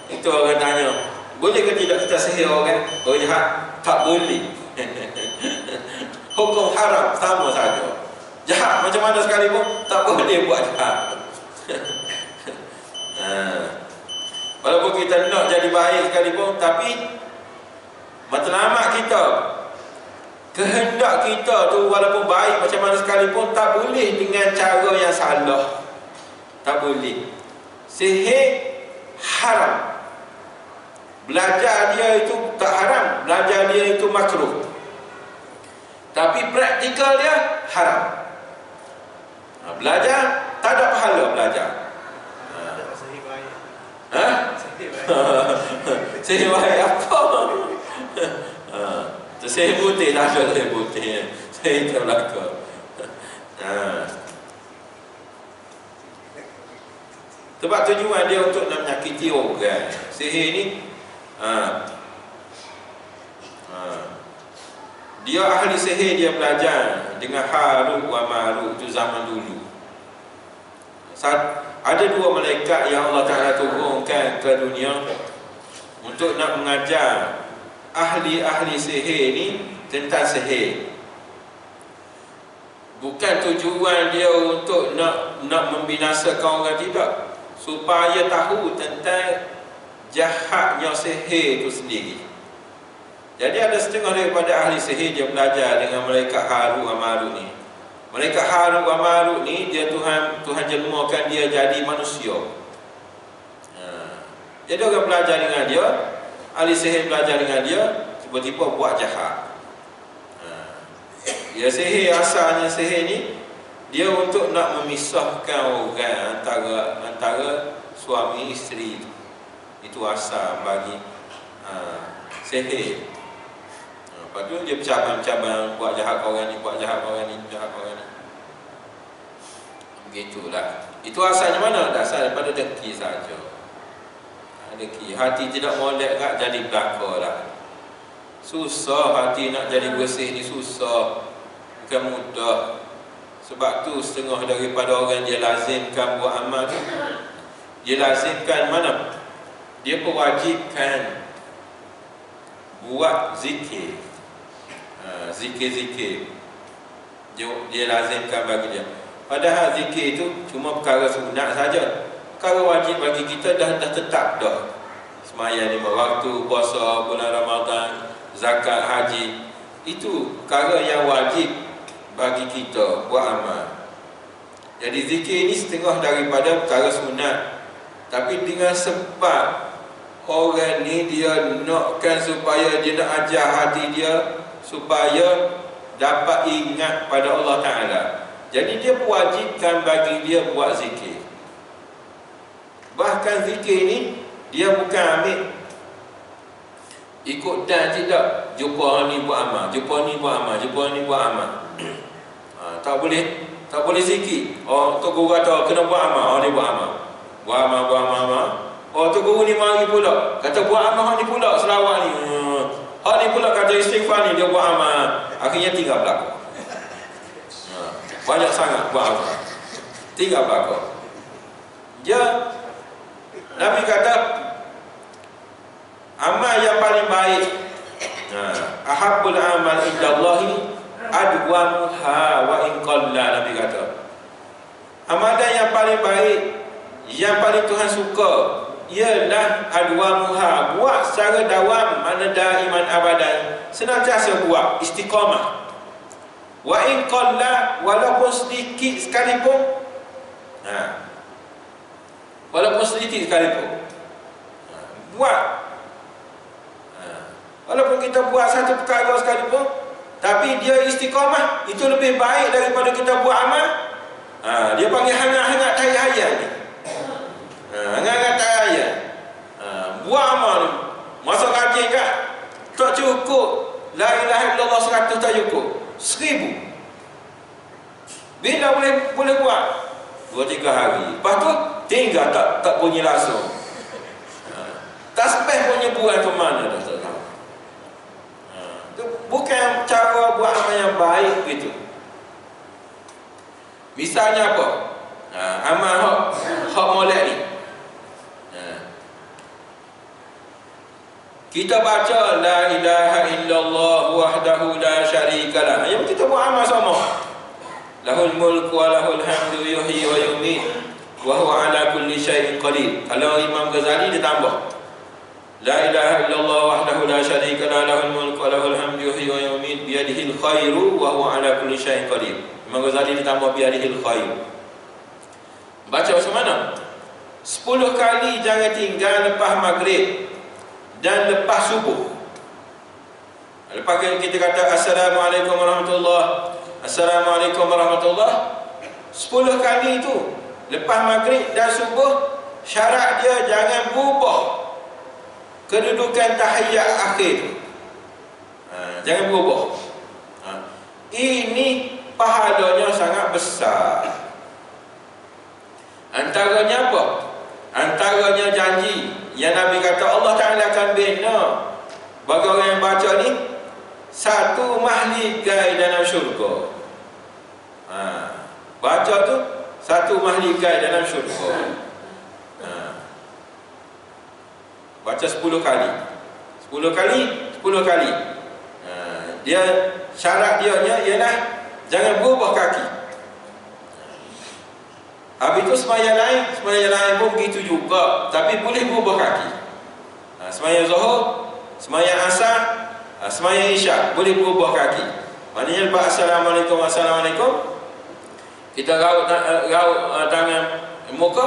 Itu orang tanya, boleh ke tidak kita sihir orang jahat? Tak boleh. Hukum haram sama saja. Jahat macam mana sekalipun tak boleh buat jahat. Walaupun kita nak jadi baik sekalipun, tapi matlamat kita, kehendak kita tu walaupun baik macam mana sekalipun, tak boleh dengan cara yang salah. Tak boleh. Sihir haram. Belajar dia itu tak haram, belajar dia itu makruh. Tapi praktikal dia haram. Belajar tak ada pahala belajar. Sihir baik apa? Sihir putih tak ada, sihir putih. Sihir tak belakang. Sebab tujuan dia untuk nak menyakiti orang. Sihir ni dia ahli sihir, dia belajar dengan Harut wa Marut, itu zaman dulu. Ada dua malaikat yang Allah Ta'ala turunkan ke dunia untuk nak mengajar ahli-ahli sihir ni tentang sihir. Bukan tujuan dia untuk nak membinasakan orang, tidak, supaya tahu tentang jahatnya sihir itu sendiri. Jadi ada setengah daripada ahli sihir dia belajar dengan malaikat Harut dan Marut ni. Malaikat Harut dan Marut ni dia Tuhan jelmakan dia jadi manusia. Jadi orang belajar dengan dia, ahli sihir belajar dengan dia, tiba-tiba buat jahat. Ya, sihir asalnya sihir ni dia untuk nak memisahkan orang antara suami isteri. Itu asal bagi sihir. Lepas tu dia bercabang-cabang buat jahat orang ni, buat jahat orang ni, jahat orang ni. Begitulah. Itu asalnya mana? Asal daripada dengki saja. Dengki. Hati tidak molek tak jadi belaka lah. Susah hati nak jadi bersih ni, susah. Bukan mudah. Sebab tu setengah daripada orang dia lazimkan buat amal tu. Dia lazimkan mana? Dia pewajibkan buat zikir. Zikir-zikir dia lazimkan bagi dia. Padahal zikir itu cuma perkara sunat saja. Perkara wajib bagi kita dah tetap dah. Sembahyang 5 waktu, puasa bulan Ramadan, zakat, haji, itu perkara yang wajib bagi kita buat amal. Jadi zikir ini setengah daripada perkara sunat. Tapi dengan sebab orang ni dia nakkan supaya dia nak ajar hati dia supaya dapat ingat pada Allah Ta'ala. Jadi dia wajibkan bagi dia buat zikir. Bahkan zikir ni dia bukan ambil ikut dan tidak. Jumpa ni buat amal, jumpa ni buat amal, jumpa ni buat amal. Tak boleh zikir. Oh, Tok Guru kata kena buat amal, oh dia buat amal. Buat amal. Oh, Tok Guru ni mari pula kata buat amal ni pula selawat ni. Hak ni pula kata istighfar ni, dia buat amal. Akhirnya tinggal belakang. Banyak sangat buat amal, tinggal belakang. Nabi kata amal yang paling baik, ahabbul amal indallahi adwamuha wa in qalla. Nabi kata amalan yang paling baik, yang paling Tuhan suka ialah adwamuha, buat secara dawam, mana daiman abadan, senantiasa buat, istiqamah. Wa in qalla, walaupun sedikit sekalipun, walaupun sedikit sekalipun buat. Walaupun kita buat satu perkara sekalipun, tapi dia istiqamah, itu lebih baik daripada kita buat amal. Dia panggil hangat-hangat tai hayat ni. Hangat-hangat tai hayat. Buat amal ni, masuk kaji kat, tak cukup. La ilaha illallah 100 tak cukup, 1000. Bila boleh buat? 2-3 hari. Lepas tu tinggal tak bunyi langsung. Tasbih punya buat ke mana dah tak tahu. Bukan cara buat amal yang baik gitu. Misalnya apa? Amal hak molek ni. Kita baca la ilaha illallah wahdahu la syarikalah. Yang kita buat amal sama. Lahul mulku wa lahul hamdu yuhyi wa yumiit wa huwa ala kulli syai'in qadir. Kalau Imam Ghazali dia tambah la ilaha illallah wahdahu la syarikalah lahul mulku wa lahul hamdu yuhyi wa yumiit biyadihil khairu wa huwa ala kulli syai'in qadir. Imam Ghazali dia tambah biyadihil khairu. Baca macam mana? 10 kali jangan tinggal lepas maghrib dan lepas subuh. Lepas kita kata Assalamualaikum warahmatullahi, Assalamualaikum warahmatullahi, 10 kali itu lepas maghrib dan subuh. Syarat dia jangan berubah kedudukan tahiyat akhir. Jangan berubah. Ini pahalanya sangat besar. Antaranya apa? Antaranya janji yang Nabi kata Allah Ta'ala akan bina bagi orang yang baca ni satu mahligai dalam syurga. Baca tu satu mahligai dalam syurga. Baca 10 kali. 10 kali, 10 kali. Dia syarat dia ialah jangan berubah kaki. Habis itu sembahyang lain pun begitu juga, tapi boleh berubah kaki. Sembahyang Zuhur, sembahyang Asar, sembahyang Isyak boleh berubah kaki. Maknanya lepas Assalamualaikum, Assalamualaikum, kita raut tangan muka,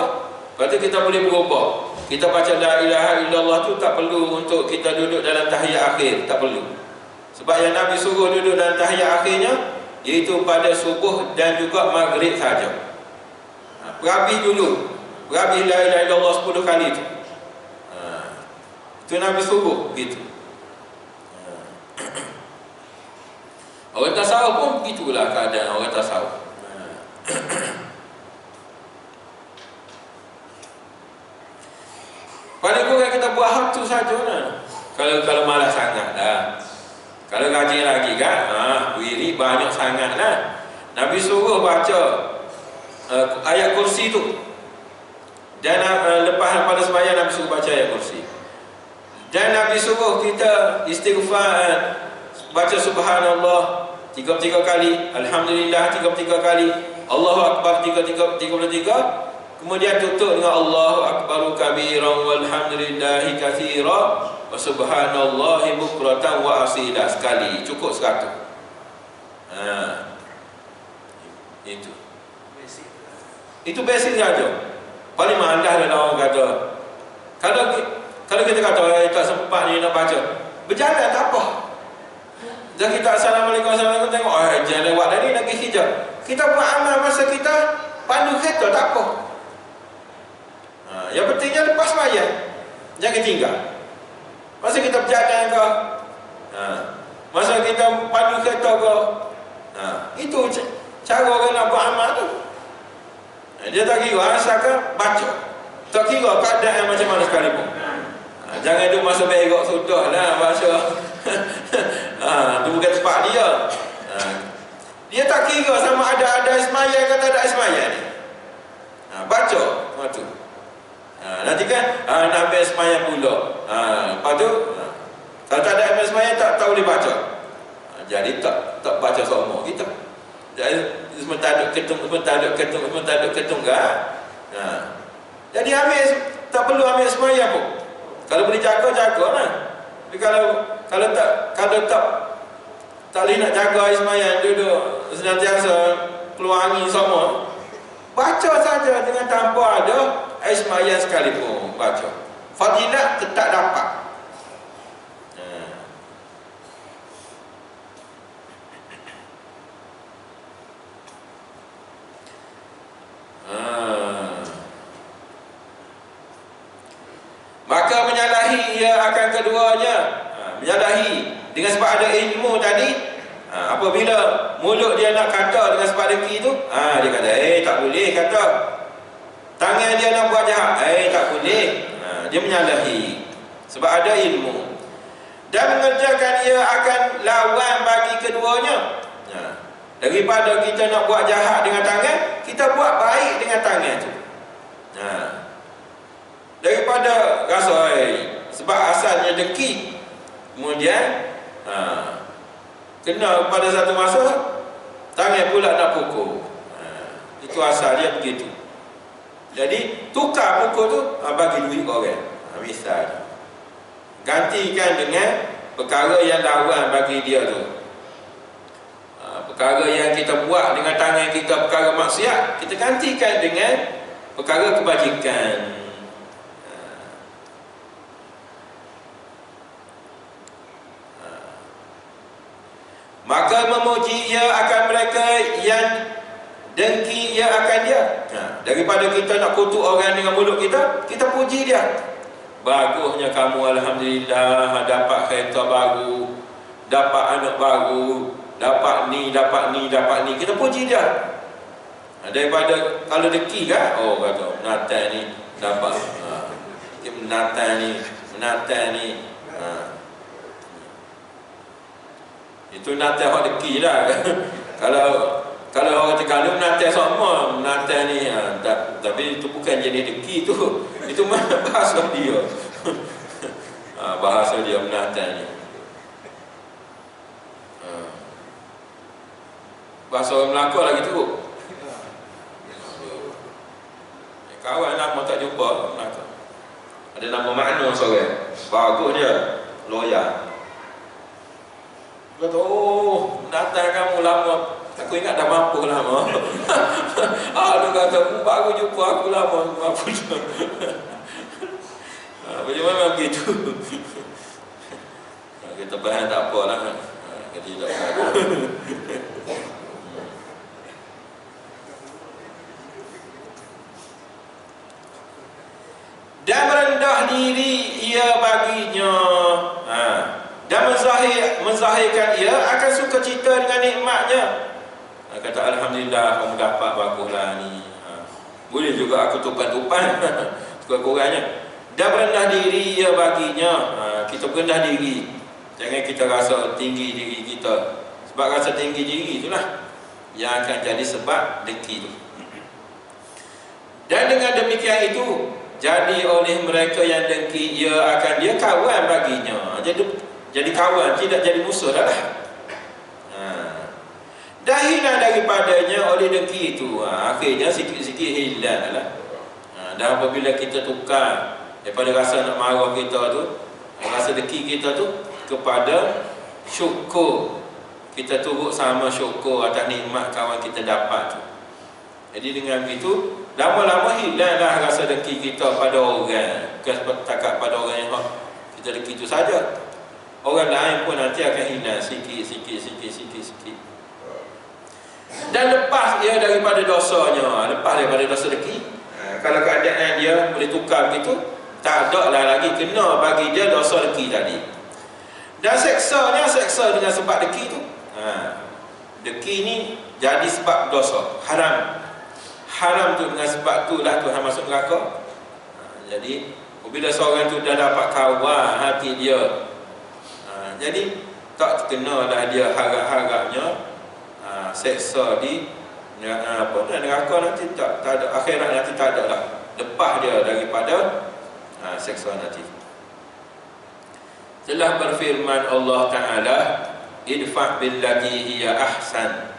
lepas tu kita boleh berubah. Kita baca la ilaha illallah tu tak perlu untuk kita duduk dalam tahiyat akhir, tak perlu. Sebab yang Nabi suruh duduk dalam tahiyat akhirnya iaitu pada subuh dan juga maghrib saja. Berhabis dulu, berhabis la ilaha illallah 10 kali tu. Itu Nabi suruh gitu. Orang tasawuf pun begitulah keadaan orang tasawuf. Paling kurang kita buat hak tu saja lah. Kalau malas sangat dah. Kalau rajin lagi kan, wiri banyak sangat lah. Nabi suruh baca ayat kursi tu. Dan lepas pada sembahyang Nabi suruh baca ayat kursi. Dan Nabi suruh kita istighfar, baca subhanallah 33 kali, alhamdulillah 33 kali, Allahu akbar 33. Kemudian tutup dengan Allahu akbaru kabiran walhamdulillahi katsira wa subhanallahi bukratan wa asila sekali. Cukup 100. Itu basic saja. Paling malas adalah orang kata, kalau kita kata tak sempat ni nak baca, berjalan tak apa. Dan kita assalamualaikum tengok jangan lewat dari nak pergi hijab. Kita buat amal masa kita pandu kereta tak apa. Yang pentingnya lepas sembahyang jangan tinggal. Masa kita berjalan ke, masa kita pandu kereta ke, itu cara orang nak buat amal tu. Dia tak kira asalkan baca, tak kira keadaan macam mana sekalipun. Jangan duduk masa berok sudah lah baca. Itu bukan tempat dia. Dia tak kira sama ada ismayah ke tak ada ismayah ni. Baca waktu. Nanti kan nak ambil ismayah pula. Lepas tu kalau tak ada ambil ismayah tak boleh baca. Jadi tak baca semua kita. Jadi sementara duk ketung kan. Jadi ambil, tak perlu ambil ismayah pun. Kalau boleh jaga lah. Tapi kalau tak boleh nak jaga ismayah, duduk senantiasa keluar angin semua, baca saja dengan tanpa ada ismayah sekalipun baca. Fadilat tetap dapat. Maka menyalahi ia akan keduanya. Menyalahi dengan sebab ada ilmu tadi. Apabila mulut dia nak kata dengan sebab deki tu, dia kata tak boleh kata. Tangan dia nak buat jahat, tak boleh. Dia menyalahi sebab ada ilmu. Dan mengerjakan ia akan lawan bagi keduanya. Daripada kita nak buat jahat dengan tangan, kita buat baik dengan tangan tu. Daripada rasa sebab asalnya deki, kemudian kena pada satu masa tangan pula nak pukul. Itu asal dia begitu. Jadi tukar pukul tu, bagi duit orang. Misal gantikan dengan perkara yang lawan bagi dia tu. Perkara yang kita buat dengan tangan kita, perkara maksiat, kita gantikan dengan perkara kebajikan. Maka memuji ia akan mereka yang dengki ia akan dia. Daripada kita nak kutuk orang dengan mulut kita, kita puji dia. Bagusnya kamu, alhamdulillah, dapat kereta baru, dapat anak baru, dapat ni. Kita puji dia. Daripada kalau dengki kan, kata menatan ni dapat, menatan ni. Itu nata hak deki lah. Kalau orang kata kalau nata menantai sama, menantai ni tapi itu bukan jenis deki tu. Itu mana bahasa dia. Bahasa dia menantai ni. Bahasa orang Melaka lagi tu. Kawan lama tak jumpa Melaka. Ada nama Makno seorang. Bagus dia, loyal. Kata, oh, datang kamu lama. Aku ingat dah mampu lama. Dia kata, baru jumpa aku lama. Mampu dah. Memang begitu. Kita bahan tak apa lah. Kita tidak apa. Dan merendah diri ia baginya, dan menzahirkan ia akan sukacita dengan nikmatnya. Kata alhamdulillah kamu dapat baguslah ni. Boleh juga aku tupan-tupan sekurang-kurangnya. Dan merendah diri ia baginya. Kita merendah diri, jangan kita rasa tinggi diri kita. Sebab rasa tinggi diri itulah yang akan jadi sebab dengki tu. Dan dengan demikian itu, jadi oleh mereka yang dengki, ia akan dia kawan baginya. Jadi kawan, tidak jadi musuh dah lah. Dah hilang daripadanya oleh dengki itu. Akhirnya sikit-sikit hilang lah. Dan apabila kita tukar daripada rasa nak marah kita tu, rasa dengki kita tu, kepada syukur, kita turut sama syukur atas nikmat kawan kita dapat tu. Jadi dengan begitu, lama-lama hilanglah rasa dengki kita pada orang. Bukan setakat pada orang yang kita dengki itu saja. Orang lain pun nanti akan hilang sikit. Dan lepas ia daripada dosanya, lepas daripada dosa dengki. Kalau keadaan dia boleh tukar begitu, tak ada lah lagi kena bagi dia dosa dengki tadi. Dan seksanya seksa dengan sebab dengki tu. Dengki ni jadi sebab dosa, haram tu, dengan sebab tu lah Tuhan masuk neraka. Jadi bila seorang tu dah dapat kawan hati dia, jadi tak kena lah dia harap-harapnya seksa di neraka nanti, tak ada akhirat nanti, tak ada lah lepas dia daripada seksa nanti. Telah berfirman Allah Ta'ala, idfa' billati hiya ahsan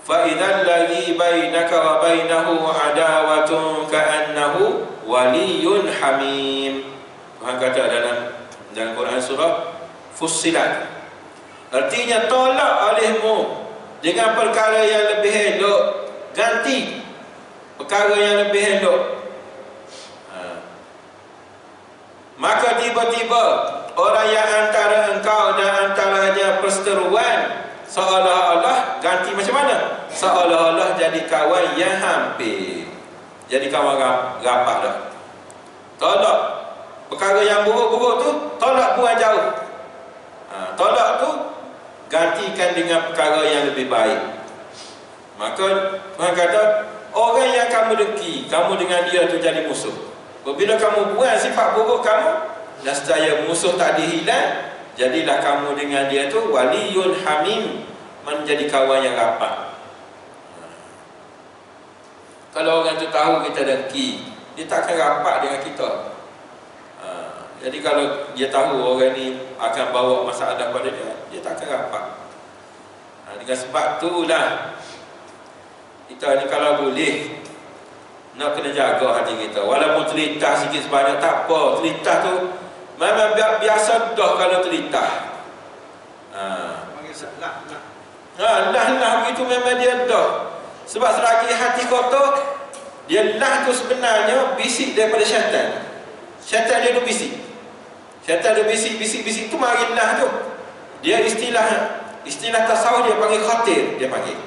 fa idzal ladzi bainaka wa bainahu adawatun ka'annahu waliyyun hamim. Tuhan kata dalam Quran surah Fussilat, artinya tolak olehmu dengan perkara yang lebih elok, ganti perkara yang lebih elok. Maka tiba-tiba orang yang antara engkau dan antaranya perseteruan, seolah-olah ganti macam mana? Seolah-olah jadi kawan yang hampir, jadi kawan rapat dah. Tolak perkara yang buruk-buruk tu, tolak buang jauh. Tolak tu gantikan dengan perkara yang lebih baik. Maka Tuhan kata, orang yang kamu dengki, kamu dengan dia tu jadi musuh. Bila kamu buang sifat buruk kamu, dan secara musuh tak dihilang, jadilah kamu dengan dia tu waliyun hamim, menjadi kawan yang rapat. Kalau orang tu tahu kita dengki, dia takkan rapat dengan kita. Jadi kalau dia tahu orang ni akan bawa masalah pada dia takkan rapat. Dengan sebab itulah kita ni kalau boleh nak kena jaga hati kita. Walaupun telitah sikit sebanyak tak apa. Telitah tu memang biasa dah kalau telitah. Lah begitu memang dia dah. Sebab selagi hati kotor, dia lah tu sebenarnya bisik daripada syaitan. Syaitan dia tu bisik. Syaitan dia bisik tu mari lah tu. Dia istilah tasawuf dia panggil khatir, dia panggil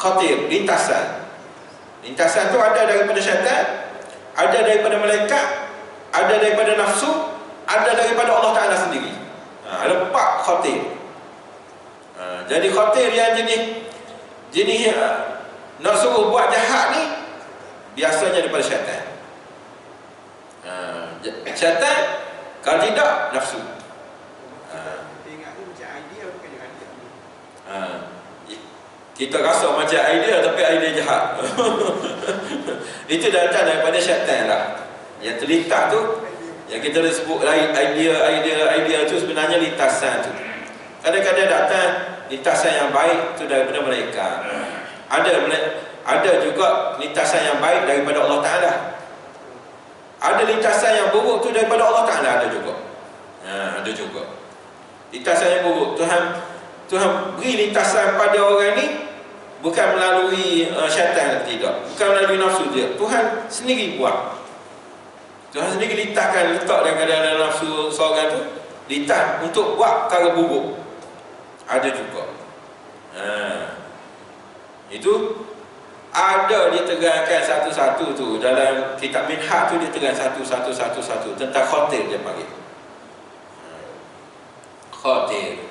khatir, lintasan. Lintasan tu ada daripada syaitan, ada daripada malaikat, ada daripada nafsu, ada daripada Allah Ta'ala sendiri. Ada 4 khatir. Jadi khatir yang jenis nak suruh buat jahat ni biasanya daripada syaitan. Syaitan, kalau tidak nafsu. Kita rasa macam idea tapi idea jahat. Itu datang daripada syaitan lah. Yang terlintas tu, yang kita sebut idea tu sebenarnya lintasan tu. Kadang-kadang datang lintasan yang baik tu daripada malaikat. Ada juga lintasan yang baik daripada Allah Ta'ala. Ada lintasan yang buruk tu daripada Allah Ta'ala, ada juga. Ada juga lintasan yang buruk. Tuhan beri lintasan pada orang ni bukan melalui syaitan, tidak, bukan melalui nafsu dia. Tuhan sendiri buat. Tuhan sendiri letak dalam nafsu seorang tu, letak untuk buat perkara buruk. Ada juga. Itu ada dia terangkan satu-satu tu dalam kitab Minhaj tu, dia terang satu tentang khatir, dia panggil khatir.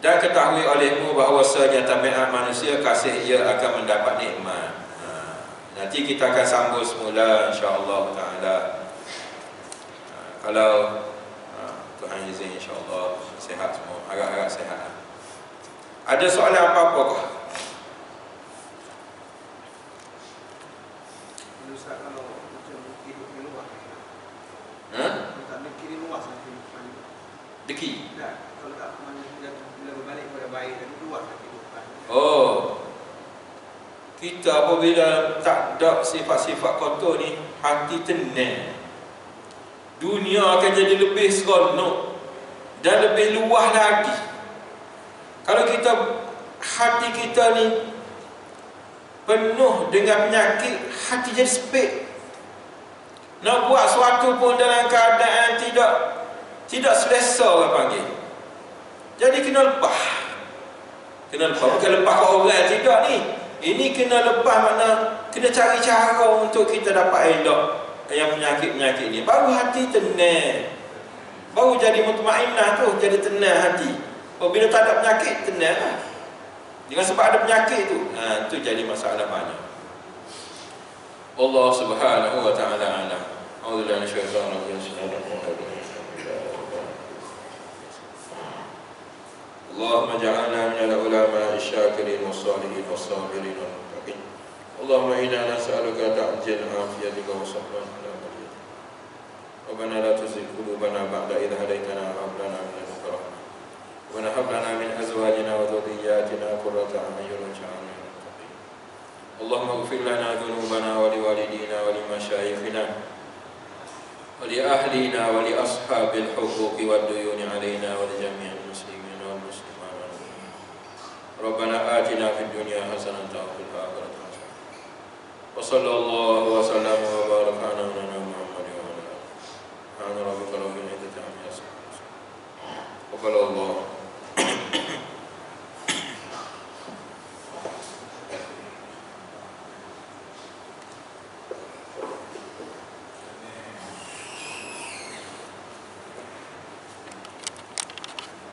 Dan ketahui olehmu bahawasanya tabiat manusia kasih ia akan mendapat nikmat. Nanti kita akan sambung semula insya-Allah taala. Kalau Tuhan izin insya-Allah sihat semua, agak-agak sihat. Ada soalan apa-apa kah? Ustaz, kalau macam hidup di luar, tak deki di luar sampai deki. Tak, kalau tak bila berbalik kepada baik dan luar kehidupan. Oh, kita apabila tak ada sifat-sifat kotor ni, hati tenang, dunia akan jadi lebih seronok dan lebih luas lagi. Kalau hati kita ni penuh dengan penyakit, hati jadi sempit. Nak buat sesuatu pun dalam keadaan tidak selesa, orang panggil. Jadi kena lepas. Bukan lepas ke orang, tidak ni. Ini kena lepas, makna kena cari cara untuk kita dapat elok yang penyakit-penyakit ni. Baru hati tenang, baru jadi mutmainnah tu, jadi tenang hati. Bila tak ada penyakit, tenang lah. Dengan sebab ada penyakit tu, itu jadi masalah banyak. Allah Subhanahu wa ta'ala alam. A'udzubillahi minasyaitonir rajim. Allahumma ja'alna minal ulama'i syakirin was-salihin was-sabirin wal-muttaqin. Allahumma inna nas'aluka ta'jil afiyatika wa sabran ala bariyah. Rabbana la tuzigh qulubana ba'da idh hadaytana wa hab lana min ladunka rahmah. Wa hab lana min azwajina wa dhurriyyatina qurrata a'yun waj'alna lil muttaqin. Allahumma ighfir lana dhunubana wa liwalidina wa limashayikhina wa li ahlina wa li ashabil huquqi wad duyuni 'alaina wa li jami'il muslimin. Rabbana atina fid dunya hasanatan wa fil akhirati hasanatan. Wa sallallahu wa sallama wa baraka ala nabiyyina Muhammadin wa ala alihi. Subhana rabbika rabbil izzati amma yasifun. Wa qala Allah